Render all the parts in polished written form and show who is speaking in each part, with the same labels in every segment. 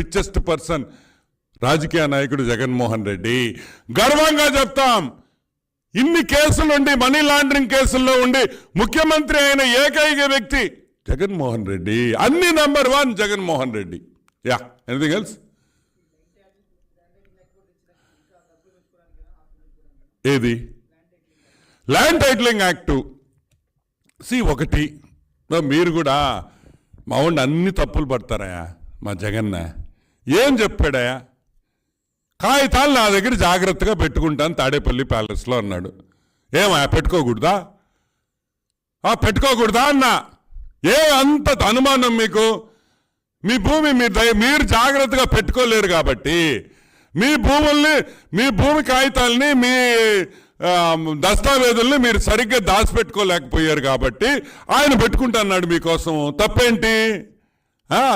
Speaker 1: Richest person రాజకీయ నాయకుడు జగన్మోహన్ రెడ్డి. గర్వంగా చెప్తాం, ఇన్ని కేసులుండి మనీ లాండరింగ్ కేసుల్లో ఉండి ముఖ్యమంత్రి అయిన ఏకైక వ్యక్తి జగన్మోహన్ రెడ్డి. అన్ని number 1 Jaganmohan Reddy. Yeah, anything else? ఏది? Land titling act. ఒకటి మీరు కూడా మా వాడిని అన్ని తప్పులు పడతారయా మా జగన్న. ఏం చెప్పాడయా? కాగితాలు నా దగ్గర జాగ్రత్తగా పెట్టుకుంటాను తాడేపల్లి ప్యాలెస్లో అన్నాడు. ఏమయ్యా పెట్టుకోకూడదా? పెట్టుకోకూడదా అన్నా. అంత అనుమానం మీకు? మీ భూమి మీరు జాగ్రత్తగా పెట్టుకోలేరు కాబట్టి మీ భూముల్ని, మీ భూమి కాగితాలని, మీ దస్తావేజుల్ని మీరు సరిగ్గా దాచిపెట్టుకోలేకపోయారు కాబట్టి ఆయన పెట్టుకుంటున్నాడు మీకోసం. తప్పేంటి?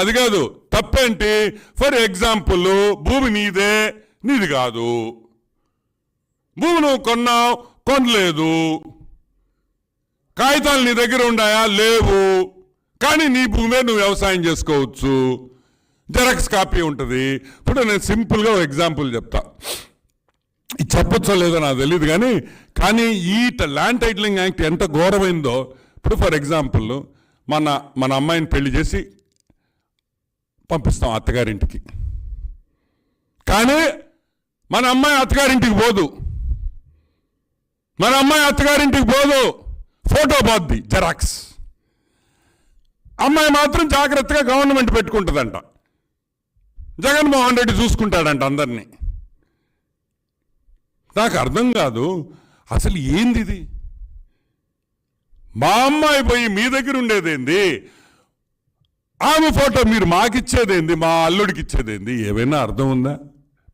Speaker 1: అది కాదు, తప్పేంటి? ఫర్ ఎగ్జాంపుల్, భూమి నీది కాదు, భూమి నువ్వు కొన్నావు, కొనలేదు, కాగితాలు నీ దగ్గర ఉన్నాయా? లేవు, కానీ నీ భూమే నువ్వు వ్యవసాయం చేసుకోవచ్చు, జెరాక్స్ కాపీ ఉంటుంది. ఇప్పుడు నేను సింపుల్గా ఒక ఎగ్జాంపుల్ చెప్తా. చెప్పొచ్చో లేదో నాకు తెలియదు, కానీ ఈ ల్యాండ్ టైటిలింగ్ యాక్ట్ ఎంత ఘోరమైందో. ఇప్పుడు ఫర్ ఎగ్జాంపుల్, మన అమ్మాయిని పెళ్లి చేసి పంపిస్తాం అత్తగారింటికి, కానీ మన అమ్మాయి అత్తగారింటికి పోదు. ఫోటో పోద్ది, జెరాక్స్. అమ్మాయి మాత్రం జాగ్రత్తగా గవర్నమెంట్ పెట్టుకుంటుందంట. జగన్మోహన్ రెడ్డి చూసుకుంటాడంట అందరినీ. నాకు అర్థం కాదు అసలు ఏంది ఇది. మా అమ్మాయి పోయి మీ దగ్గర ఉండేదేంది, ఆమె ఫోటో మీరు మాకిచ్చేదేంది, మా అల్లుడికి ఇచ్చేదేంది? ఏమైనా అర్థం ఉందా?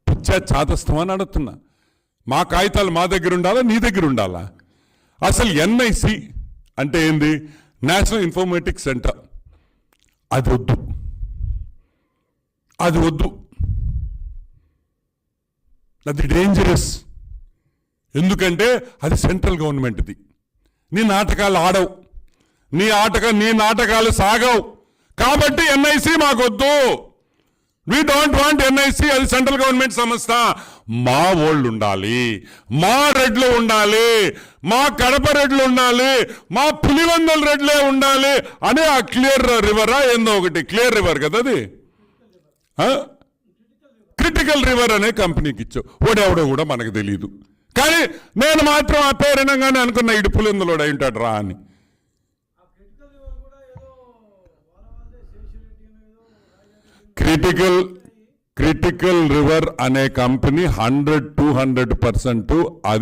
Speaker 1: పిచ్చా చాతస్థమని అడుగుతున్నా. మా కాగితాలు మా దగ్గర ఉండాలా, నీ దగ్గర ఉండాలా? అసలు ఎన్ఐసి అంటే ఏంది? National informatics centre. అది వద్దు. అది డేంజరస్. ఎందుకంటే అది సెంట్రల్ గవర్నమెంట్ది. నీ నాటకాలు ఆడవు, నీ నాటకాలు సాగవు. కాబట్టి ఎన్ఐసి మాకొద్దు. We don't want NIC. అది సెంట్రల్ గవర్నమెంట్ సంస్థ. మా వాళ్ళు ఉండాలి, మా రెడ్లు ఉండాలి, మా కడప రెడ్లు ఉండాలి, మా పులివెందుల రెడ్లే ఉండాలి అని ఆ క్లియర్ రివరా ఏందో ఒకటి, క్లియర్ రివర్ కదా అది, క్రిటికల్ రివర్ అనే కంపెనీకి ఇచ్చావు. ఓడెవడో కూడా మనకు తెలియదు. కానీ నేను మాత్రం ఆ పేరునగానే అనుకున్నా ఇడు పులివెందులోడు అయి ఉంటాడు రా అని. క్రిటికల్ రివర్ అనే కంపెనీ 100-200% అది